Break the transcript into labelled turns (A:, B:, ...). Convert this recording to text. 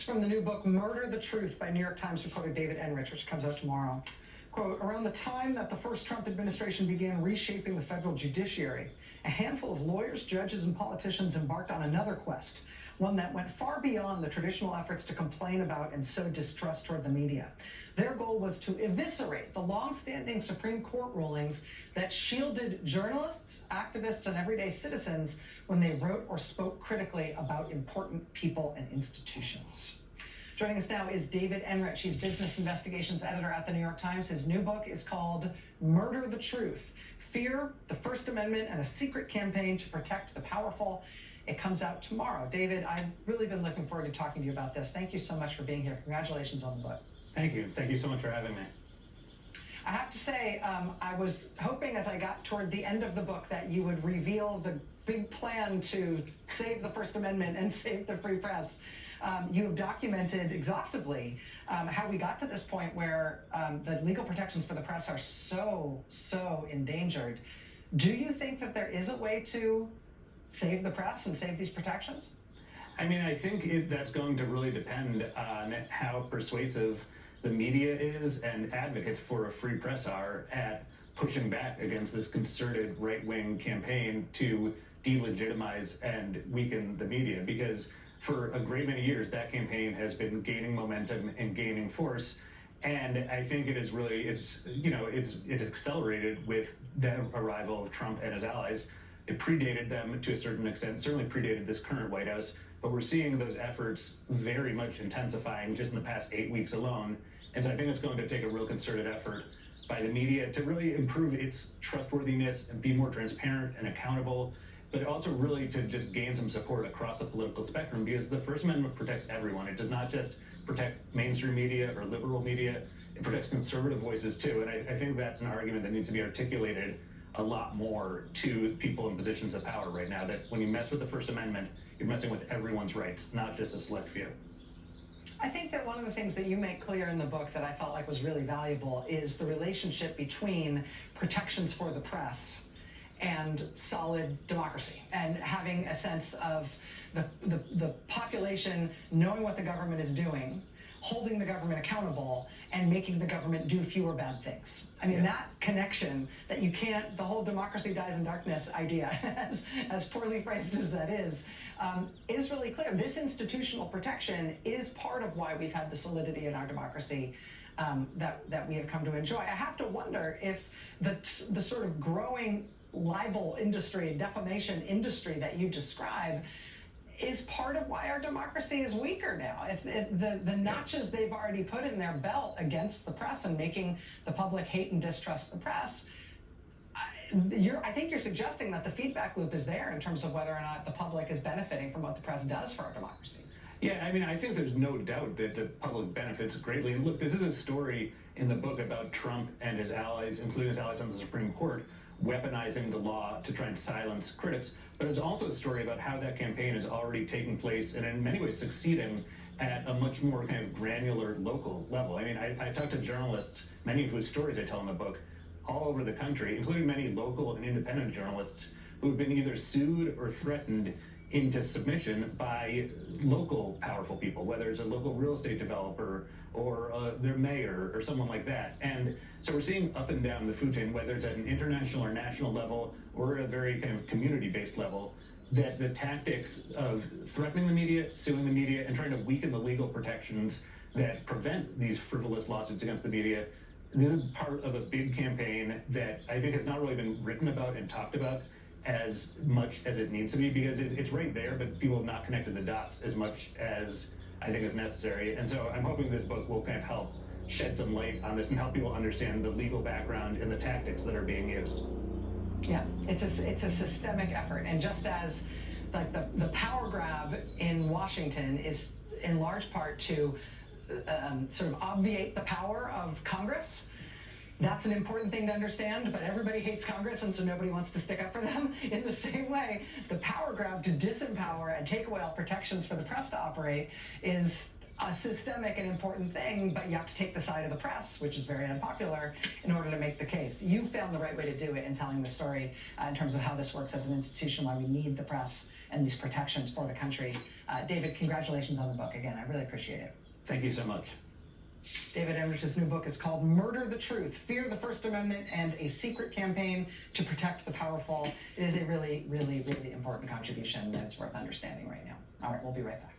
A: from the new book, Murder the Truth, by New York Times reporter David Enrich, which comes out tomorrow. Quote, around the time that the first Trump administration began reshaping the federal judiciary, a handful of lawyers, judges, and politicians embarked on another quest, one that went far beyond the traditional efforts to complain about and sow distrust toward the media. Their goal was to eviscerate the long-standing Supreme Court rulings that shielded journalists, activists, and everyday citizens when they wrote or spoke critically about important people and institutions. Joining us now is David Enrich. He's business investigations editor at the New York Times. His new book is called Murder the Truth: Fear, the First Amendment, and a Secret Campaign to Protect the Powerful. It comes out tomorrow. David, I've really been looking forward to talking to you about this. Thank you so much for being here. Congratulations on the book.
B: Thank you. Thank you so much for having me.
A: I have to say, I was hoping as I got toward the end of the book that you would reveal the big plan to save the First Amendment and save the free press. You have documented exhaustively how we got to this point where the legal protections for the press are so endangered. Do you think that there is a way to save the press and save these protections?
B: I mean, I think that's going to really depend on how persuasive the media is and advocates for a free press are at pushing back against this concerted right-wing campaign to delegitimize and weaken the media, because for a great many years that campaign has been gaining momentum and gaining force, and I think it is really it's accelerated with the arrival of Trump and his allies. It predated them to a certain extent, certainly predated this current White House, but we're seeing those efforts very much intensifying just in the past 8 weeks alone. And so I think it's going to take a real concerted effort by the media to really improve its trustworthiness and be more transparent and accountable, but also really to just gain some support across the political spectrum, because the First Amendment protects everyone. It does not just protect mainstream media or liberal media, it protects conservative voices too. And I think that's an argument that needs to be articulated a lot more to people in positions of power right now, that when you mess with the First Amendment, you're messing with everyone's rights, not just a select few.
A: I think that one of the things that you make clear in the book that I felt like was really valuable is the relationship between protections for the press and solid democracy, and having a sense of the population knowing what the government is doing, holding the government accountable, and making the government do fewer bad things. I mean, that connection that you can't, the whole democracy dies in darkness idea, as poorly phrased as that is really clear. This institutional protection is part of why we've had the solidity in our democracy that we have come to enjoy. I have to wonder if the sort of growing libel industry, defamation industry that you describe is part of why our democracy is weaker now. If the notches they've already put in their belt against the press and making the public hate and distrust the press, I think you're suggesting that the feedback loop is there in terms of whether or not the public is benefiting from what the press does for our democracy.
B: Yeah, I mean, I think there's no doubt that the public benefits greatly. And look, this is a story in the book about Trump and his allies, including his allies on the Supreme Court, weaponizing the law to try and silence critics. But it's also a story about how that campaign is already taking place and in many ways succeeding at a much more kind of granular local level. I mean, I talked to journalists, many of whose stories I tell in the book, all over the country, including many local and independent journalists who have been either sued or threatened into submission by local powerful people, whether it's a local real estate developer or their mayor or someone like that. And so we're seeing up and down the food chain, whether it's at an international or national level or a very kind of community-based level, that the tactics of threatening the media, suing the media, and trying to weaken the legal protections that prevent these frivolous lawsuits against the media, this is part of a big campaign that I think has not really been written about and talked about as much as it needs to be, because it's right there, but people have not connected the dots as much as I think is necessary. And so I'm hoping this book will kind of help shed some light on this and help people understand the legal background and the tactics that are being used.
A: Yeah, it's a systemic effort, and just as like the power grab in Washington is in large part to sort of obviate the power of Congress. That's an important thing to understand, but everybody hates Congress, and so nobody wants to stick up for them. In the same way, the power grab to disempower and take away all protections for the press to operate is a systemic and important thing, but you have to take the side of the press, which is very unpopular, in order to make the case. You found the right way to do it in telling the story in terms of how this works as an institution, why we need the press and these protections for the country. David, congratulations on the book. Again, I really appreciate it.
B: Thank you so much.
A: David Emrich's new book is called Murder the Truth, Fear the First Amendment and a Secret Campaign to Protect the Powerful. It is a really, really, really important contribution that's worth understanding right now. All right, we'll be right back.